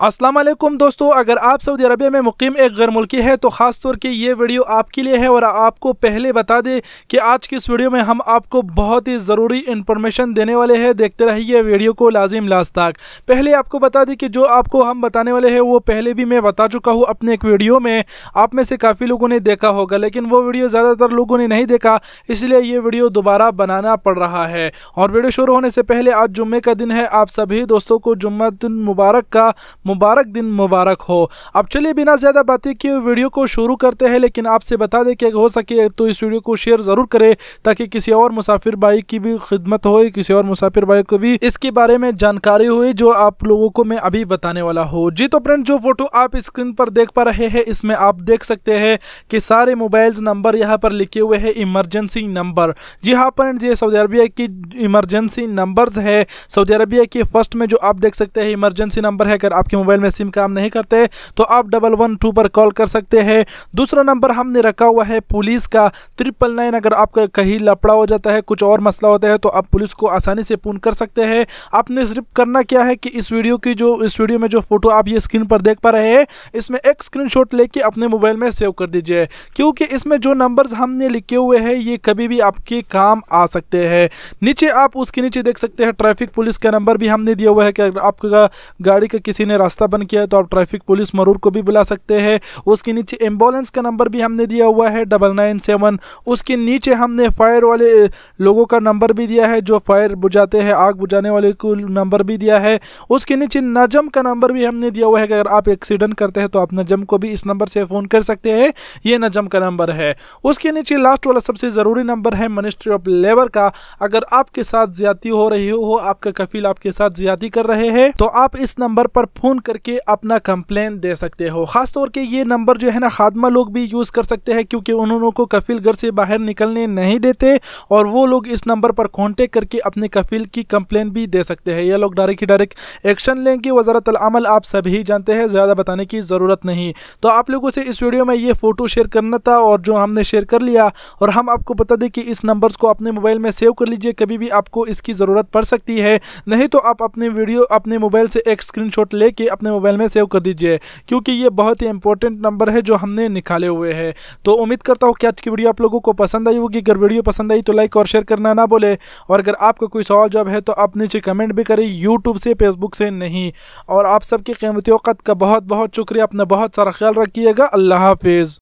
अस्सलाम वालेकुम दोस्तों, अगर आप सऊदी अरबिया में मुकीम एक गैर मुल्की है तो ख़ास तौर के ये वीडियो आपके लिए है। और आपको पहले बता दें कि आज की इस वीडियो में हम आपको बहुत ही ज़रूरी इन्फॉर्मेशन देने वाले हैं। देखते रहिए वीडियो को लाजिम लास्ट तक। पहले आपको बता दें कि जो आपको हम बताने वाले हैं वो पहले भी मैं बता चुका हूँ अपने एक वीडियो में। आप में से काफ़ी लोगों ने देखा होगा, लेकिन वो वीडियो ज़्यादातर लोगों ने नहीं देखा, इसलिए ये वीडियो दोबारा बनाना पड़ रहा है। और वीडियो शुरू होने से पहले आज जुम्मे का दिन है, आप सभी दोस्तों को जुम्मा दिन मुबारक का मुबारक दिन मुबारक हो। अब चलिए बिना ज़्यादा बातें किए वीडियो को शुरू करते हैं। लेकिन आपसे बता दें कि हो सके तो इस वीडियो को शेयर ज़रूर करें ताकि किसी और मुसाफिर भाई की भी खिदमत हो, किसी और मुसाफिर भाई को भी इसके बारे में जानकारी हुई जो आप लोगों को मैं अभी बताने वाला हूँ। जी तो फ्रेंड, जो फोटो आप स्क्रीन पर देख पा रहे हैं इसमें आप देख सकते हैं कि सारे मोबाइल्स नंबर यहाँ पर लिखे हुए हैं इमरजेंसी नंबर। जी हाँ फ्रेंड, ये सऊदी अरबिया की इमरजेंसी नंबर्स है। सऊदी अरबिया के फर्स्ट में जो आप देख सकते हैं इमरजेंसी नंबर है। अगर आपके मोबाइल में सिम काम नहीं करते तो आप 112 पर कॉल कर सकते हैं। दूसरा नंबर हमने रखा हुआ है पुलिस का 999। अगर आपका कहीं लफड़ा हो जाता है, कुछ और मसला होता है तो आप पुलिस को आसानी से फोन कर सकते हैं। आपने सिर्फ करना क्या है कि इस वीडियो में जो फोटो आप ये स्क्रीन पर देख पा रहे हैं इसमें एक स्क्रीनशॉट लेके अपने मोबाइल में सेव कर दीजिए, क्योंकि इसमें जो नंबर्स हमने लिखे हुए हैं ये कभी भी आपके काम आ सकते हैं। नीचे आप उसके नीचे देख सकते हैं ट्रैफिक पुलिस का नंबर भी हमने दिया हुआ है कि अगर आपका गाड़ी का किसी ने रास्ता बंद किया है तो आप ट्रैफिक पुलिस मरूर को भी बुला सकते हैं। उसके नीचे एम्बुलेंस का नंबर भी हमने दिया हुआ है 997। उसके नीचे हमने फायर वाले लोगों का नंबर भी दिया है, जो फायर बुझाते हैं, आग बुझाने वाले को नंबर भी दिया है। उसके नीचे नजम का नंबर भी हमने दिया हुआ है कि अगर आप एक्सीडेंट करते हैं तो आप नजम को भी इस नंबर से फ़ोन कर सकते हैं, ये नजम का नंबर है। उसके नीचे लास्ट वाला सबसे ज़रूरी नंबर है मिनिस्ट्री ऑफ लेबर का। अगर आपके साथ ज्यादती हो रही हो, आपका कफील आपके साथ ज्यादती कर रहे हैं तो आप इस नंबर पर फ़ोन करके अपना कंप्लेन दे सकते हो। खास तौर के ये नंबर जो है ना खादमा लोग भी यूज़ कर सकते हैं, क्योंकि उन्होंने को कफील घर से बाहर निकलने नहीं देते और वो लोग इस नंबर पर कांटेक्ट करके अपने कफील की कंप्लेन भी दे सकते हैं। ये लोग डायरेक्ट एक्शन लेंगे। वज़ारत अल अमल आप सभी जानते हैं, ज़्यादा बताने की ज़रूरत नहीं। तो आप लोगों से इस वीडियो में ये फ़ोटो शेयर करना था और जो हमने शेयर कर लिया। और हम आपको बता दें कि इस नंबर्स को अपने मोबाइल में सेव कर लीजिए, कभी भी आपको इसकी ज़रूरत पड़ सकती है। नहीं तो आप अपने मोबाइल से एक स्क्रीनशॉट लेके अपने मोबाइल में सेव कर दीजिए, क्योंकि ये बहुत ही इंपॉर्टेंट नंबर है जो हमने निकाले हुए हैं। तो उम्मीद करता हूँ कि आज की वीडियो आप लोगों को पसंद आई होगी। अगर वीडियो पसंद आई तो लाइक और शेयर करना ना बोले। और अगर आपका कोई सवाल जवाब है तो आप नीचे कमेंट भी करें, यूट्यूब से, फेसबुक से नहीं। और आप सबके कीमती वक़्त का बहुत बहुत शुक्रिया। अपना बहुत सारा ख्याल रखिएगा। अल्लाह हाफिज़।